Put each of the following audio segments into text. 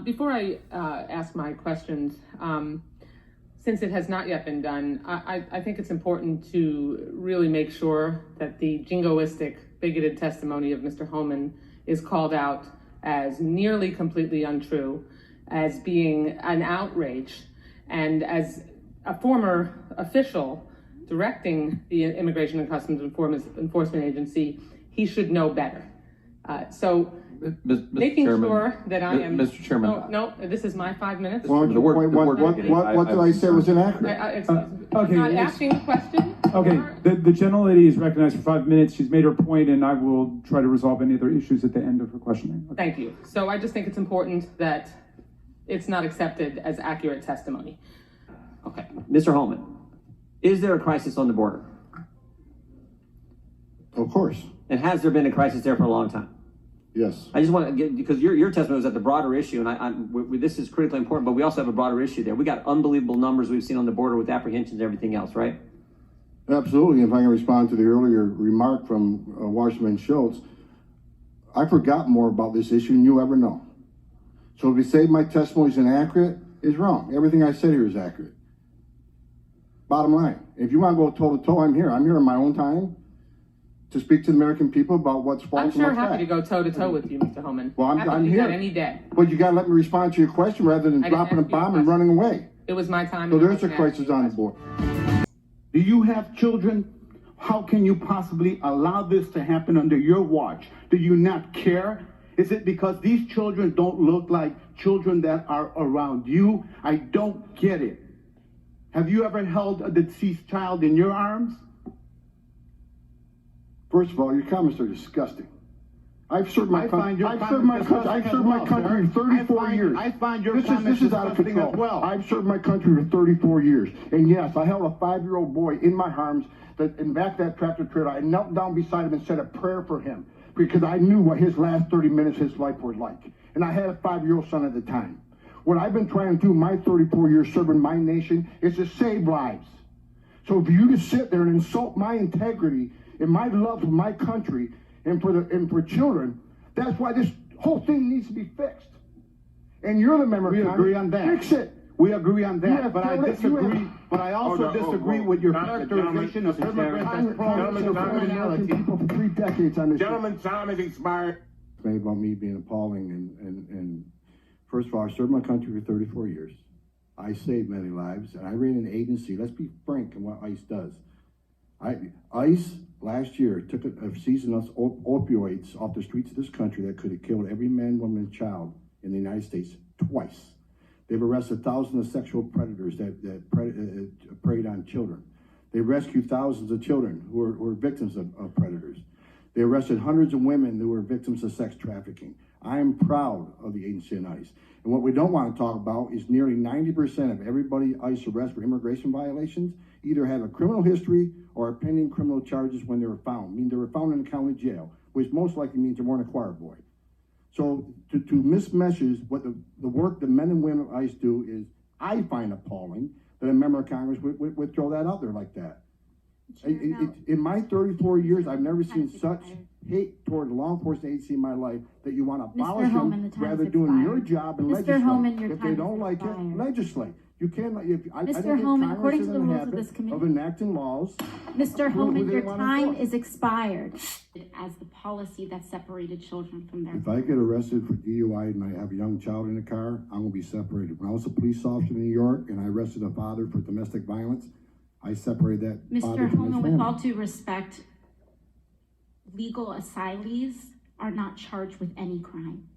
Before I ask my questions, since it has not yet been done, I think it's important to really make sure that the jingoistic, bigoted testimony of Mr. Homan is called out as nearly completely untrue, as being an outrage, and as a former official directing the Immigration and Customs Enforcement Agency, he should know better. So making sure that I am... Mr. Chairman. No, this is my 5 minutes. What did I say was inaccurate? I'm not asking a question. Okay, the gentlelady is recognized for 5 minutes. She's made her point, and I will try to resolve any other issues at the end of her questioning. Okay. Thank you. So I just think it's important that it's not accepted as accurate testimony. Okay. Mr. Holman, is there a crisis on the border? Of course. And has there been a crisis there for a long time? Yes. I just want to get, because your testimony was at the broader issue, and this is critically important, but we also have a broader issue there. We got unbelievable numbers we've seen on the border with apprehensions and everything else, right? Absolutely. If I can respond to the earlier remark from Wasserman Schultz, I forgot more about this issue than you ever know. So if you say my testimony is inaccurate, it's wrong. Everything I said here is accurate. Bottom line, if you want to go toe-to-toe, I'm here. I'm here in my own time to speak to the American people about what's false. I'm sure happy to go toe-to-toe with you, Mr. Homan. Well, I'm here any day. But you got to let me respond to your question rather than dropping a bomb and running away. It was my time. So there's a crisis on the board. Do you have children? How can you possibly allow this to happen under your watch? Do you not care? Is it because these children don't look like children that are around you? I don't get it. Have you ever held a deceased child in your arms? First of all, your comments are disgusting. I've served my country. I've served my country for 34 years. I find your comments this is out of control. as well. I've served my country for 34 years, and yes, I held a 5-year-old boy in my arms in back of that tractor trailer. I knelt down beside him and said a prayer for him because I knew what his last 30 minutes of his life was like, and I had a 5-year-old son at the time. What I've been trying to do my 34 years serving my nation is to save lives. So for you to sit there and insult my integrity and my love for my country and for children, that's why this whole thing needs to be fixed. And you're the member of Congress. We agree on that. Fix it. We agree on that, but I disagree. But I also disagree with your characterization of immigrants as prone to criminality. People for 3 decades on this. Gentlemen, time has expired. Made about me being appalling, and first of all, I served my country for 34 years. I saved many lives, and I ran an agency. Let's be frank in what ICE does. ICE last year took a season of opioids off the streets of this country that could have killed every man, woman, and child in the United States twice. They've arrested thousands of sexual predators that preyed on children. They rescued thousands of children who were victims of predators. They arrested hundreds of women who were victims of sex trafficking. I am proud of the agency in ICE. And what we don't want to talk about is nearly 90% of everybody ICE arrests for immigration violations either have a criminal history or are pending criminal charges when they were found. I mean, they were found in the county jail, which most likely means they weren't a choir boy. So to mismessage what the work the men and women of ICE do is, I find appalling that a member of Congress would throw that out there like that. In my 34 years, I've never seen such hate toward the law enforcement agency in my life that you want to abolish them rather doing your job and legislate. If they don't like it, legislate. You can't. Mr. Homan, according to the rules of this committee, of enacting laws. Mr. Homan, your time is expired. As the policy that separated children from their. If I get arrested for DUI and I have a young child in the car, I'm gonna be separated. When I was a police officer in New York and I arrested a father for domestic violence, I separated that father Mr. from his Homan, family. with all due respect, legal asylees are not charged with any crime.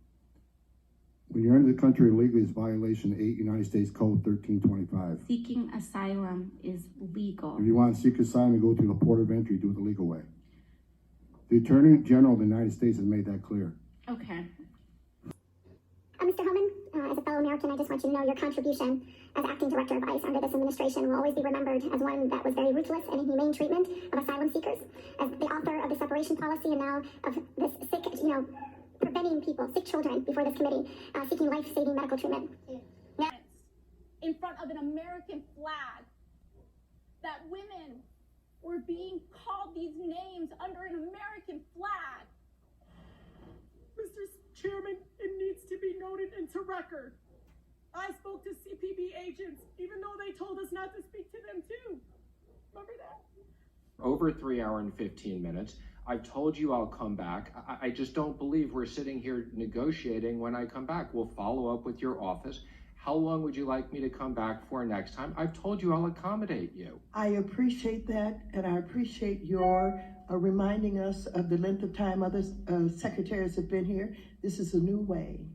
When you're into the country illegally, it's violation 8 United States Code 1325. Seeking asylum is legal. If you want to seek asylum, you go through the port of entry, do it the legal way. The Attorney General of the United States has made that clear. Okay. Mr. Homan, as a fellow American, I just want you to know your contribution as acting director of ICE under this administration will always be remembered as one that was very ruthless and inhumane treatment of asylum seekers, as the author of the separation policy and now of this sick, preventing people, sick children, before this committee, seeking life-saving medical treatment. Now, in front of an American flag, that women were being called these names under an American flag. Mr. Chairman, It needs to be noted into record. I spoke to CPB agents, even though they told us not to speak to them too. Remember that? Over 3 hours and 15 minutes. I've told you I'll come back. I just don't believe we're sitting here negotiating when I come back. We'll follow up with your office. How long would you like me to come back for next time? I've told you I'll accommodate you. I appreciate that, and I appreciate your reminding us of the length of time other secretaries have been here. This is a new way,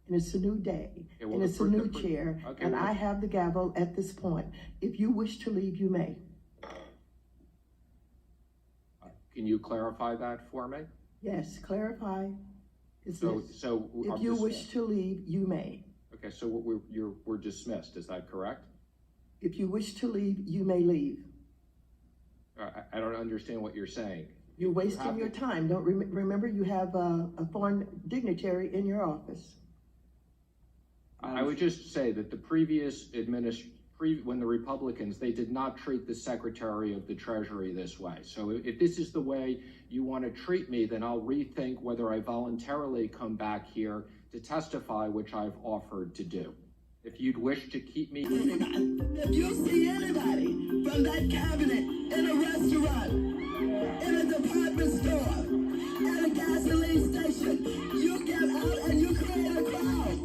and it's a new day, and it's a new chair, and I have the gavel at this point. If you wish to leave, you may. Can you clarify that for me? Yes, clarify. Is So if you wish to leave, you may. Okay, so we're dismissed, is that correct? If you wish to leave, you may leave. I don't understand what you're saying. You're wasting your time. Don't remember you have a foreign dignitary in your office. I would just say that the previous when the Republicans, they did not treat the Secretary of the Treasury this way. So if this is the way you want to treat me, then I'll rethink whether I voluntarily come back here to testify, which I've offered to do. If you'd wish to keep me... If you see anybody from that cabinet in a restaurant, in a department store, at a gasoline station, you get out and you create a crowd.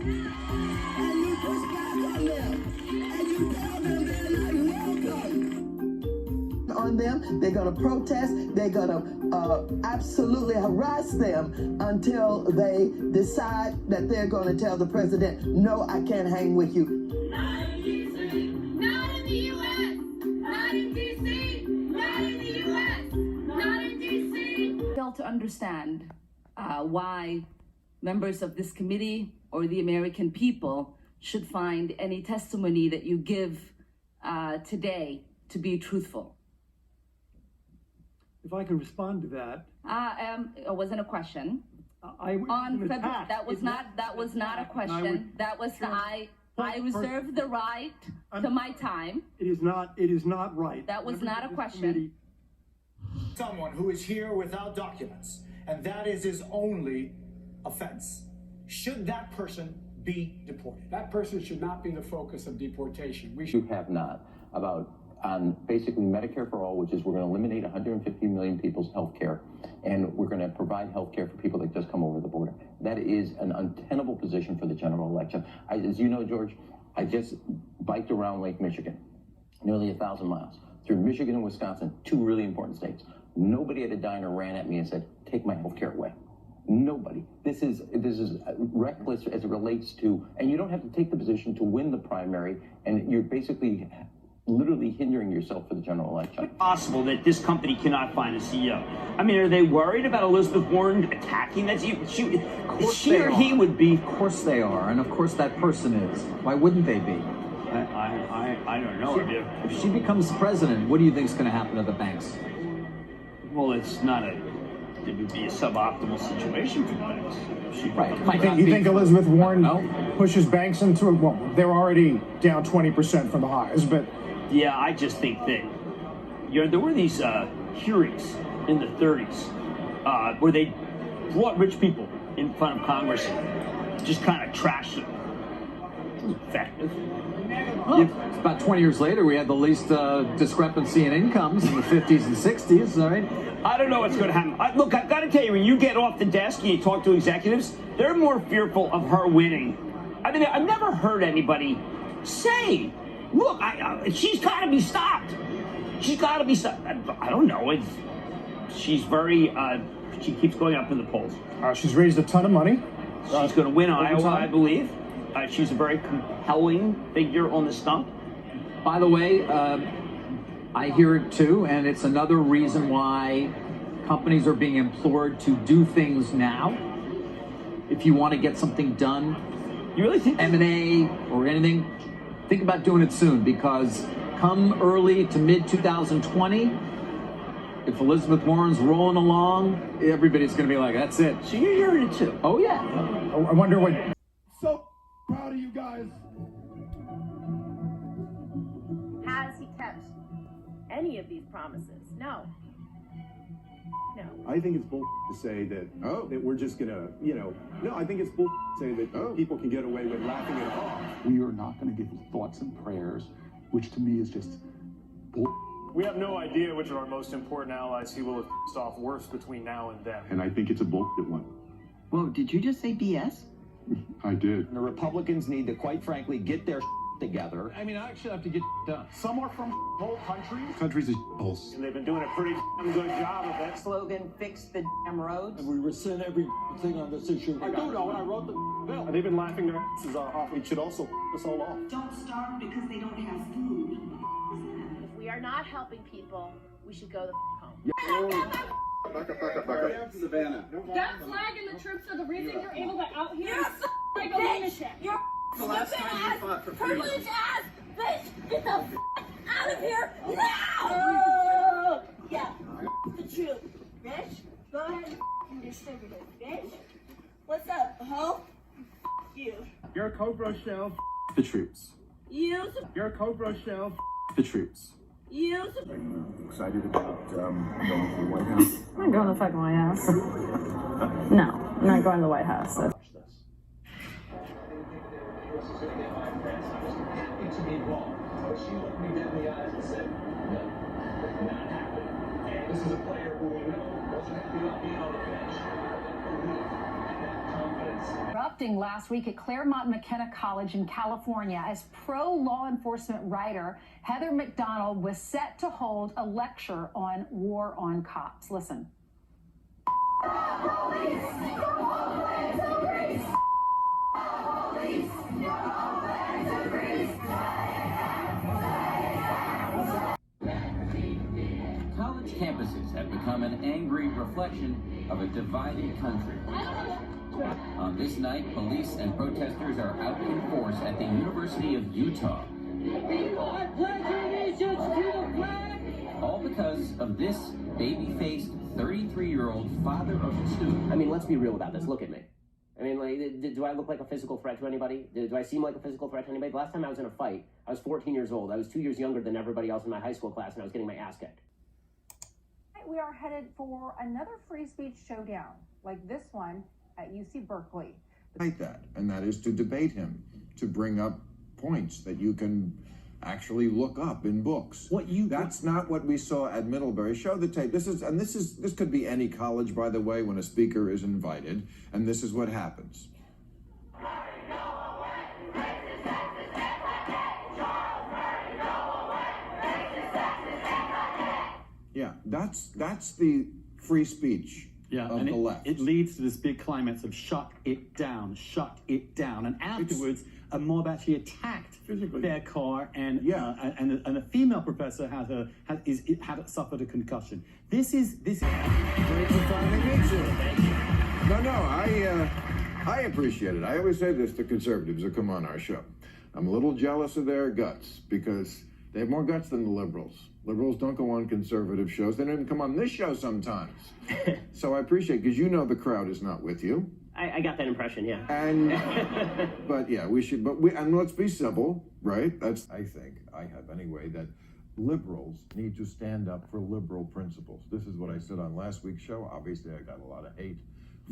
And you push back on them. And you tell them they're not welcome. On them, they're going to protest. They're going to absolutely harass them until they decide that they're going to tell the president, no, I can't hang with you. Not in D.C., not in the U.S., not in D.C., not in the U.S., not in D.C. Fail to understand why members of this committee or the American people should find any testimony that you give today to be truthful. If I can respond to that. It wasn't a question. That was not a question. That was I reserve the right to my time. It is not right. That was not a question. Someone who is here without documents, and that is his only offense. Should that person be deported? That person should not be the focus of deportation. You have not about on basically Medicare for all, which is we're going to eliminate 150 million people's health care, and we're going to provide health care for people that just come over the border. That is an untenable position for the general election. As you know, George, I just biked around Lake Michigan, nearly 1,000 miles, through Michigan and Wisconsin, two really important states. Nobody at a diner ran at me and said, take my health care away. Nobody. This is reckless as it relates to, and you don't have to take the position to win the primary, and you're basically literally hindering yourself for the general election. It's possible that this company cannot find a CEO. I mean, are they worried about Elizabeth Warren attacking that? She or he would be. Of course they are, and of course that person is. Why wouldn't they be? I don't know. If she becomes president, what do you think is going to happen to the banks? Well, it would be a suboptimal situation for the banks. You think Elizabeth Warren pushes banks into well, they're already down 20% from the highs, but yeah, I just think that there were these hearings in the 30s where they brought rich people in front of Congress and just kind of trashed them. It was effective. About 20 years later, we had the least discrepancy in incomes in the 50s and 60s, all right? I don't know what's going to happen. Look, I've got to tell you, when you get off the desk and you talk to executives, they're more fearful of her winning. I mean, I've never heard anybody say, look, she's got to be stopped. She's got to be stopped. I don't know. She's very, she keeps going up in the polls. She's raised a ton of money. She's going to win Iowa, I believe. She's a very compelling figure on the stump. By the way, I hear it too, and it's another reason why companies are being implored to do things now. If you want to get something done, you really think M&A or anything, think about doing it soon, because come early to mid-2020, if Elizabeth Warren's rolling along, everybody's going to be like, that's it. So you're hearing it too? Oh, yeah. I wonder what... So proud of you guys. Has he kept any of these promises? No. No. I think it's bull to say that that we're just gonna, no, I think it's bull to say that people can get away with laughing it off. We are not going to give thoughts and prayers, which to me is just bull. We have no idea which of our most important allies he will have pissed off worse between now and then. And I think it's a bullshit one. Whoa, did you just say BS? I did. The Republicans need to, quite frankly, get their together. I mean, I actually have to get done. Some are from whole countries. Countries are holes. And they've been doing a pretty good job of it. Slogan, fix the damn roads. And we rescind everything on this issue. I do know, and I wrote the bill. And they've been laughing their asses off. It should also us all off. Don't starve because they don't have food. If we are not helping people, we should go the home. Back up. Savannah. That flag and the troops are the reason you're able to out here like a lunatic. You're the last time you fought for freedom. privileged ass bitch! Get the out of here now! Yeah, the truth, bitch. Go ahead and distribute it, bitch. What's up, ho? You. You're a Cobra shell. The troops. You. You're a Cobra shell. The troops. You. Excited about going to the White House? I'm not going to the fucking White House. No, I'm not going to the White House. This is a player who we know wasn't happy about being on the bench. Erupting last week at Claremont McKenna College in California as pro-law enforcement writer Heather McDonald was set to hold a lecture on war on cops. Listen. College campuses have become an angry reflection of a divided country. On this night, police and protesters are out in force at the University of Utah. All because of this baby-faced 33-year-old father of two. I mean, let's be real about this. Look at me. I mean, like, do I look like a physical threat to anybody? Do I seem like a physical threat to anybody? The last time I was in a fight, I was 14 years old. I was 2 years younger than everybody else in my high school class, and I was getting my ass kicked. We are headed for another free speech showdown, like this one at UC Berkeley. Like that, and that is to debate him, to bring up points that you can actually look up in books. That's not what we saw at Middlebury. Show the tape. This could be any college, by the way, when a speaker is invited, and this is what happens. Yeah, that's the free speech of the left. It leads to this big climax of shut it down, and afterwards a mob actually attacked their car, and a female professor had suffered a concussion. This is. Great to finally meet you. No, I appreciate it. I always say this to conservatives who come on our show. I'm a little jealous of their guts because they have more guts than the liberals. Liberals don't go on conservative shows. They don't even come on this show sometimes. So I appreciate, because you know the crowd is not with you. I got that impression, yeah. And, but yeah, and let's be civil, right? I think, I have anyway, that liberals need to stand up for liberal principles. This is what I said on last week's show. Obviously, I got a lot of hate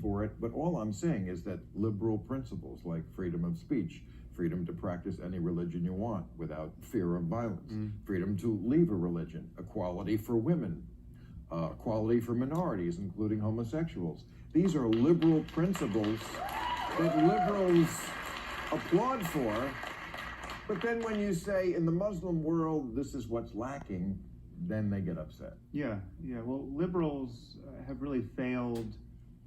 for it, but all I'm saying is that liberal principles like freedom of speech, freedom to practice any religion you want without fear of violence, freedom to leave a religion, equality for women, equality for minorities, including homosexuals. These are liberal principles that liberals applaud for, but then when you say in the Muslim world this is what's lacking, then they get upset. Yeah. Well, liberals have really failed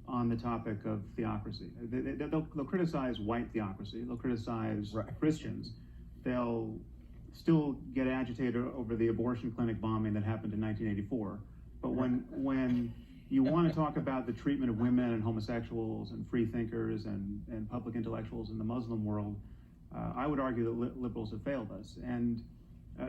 on the topic of theocracy. They'll criticize white theocracy. They'll criticize Christians. They'll still get agitated over the abortion clinic bombing that happened in 1984. But when you want to talk about the treatment of women and homosexuals and free thinkers and public intellectuals in the Muslim world, I would argue that liberals have failed us. And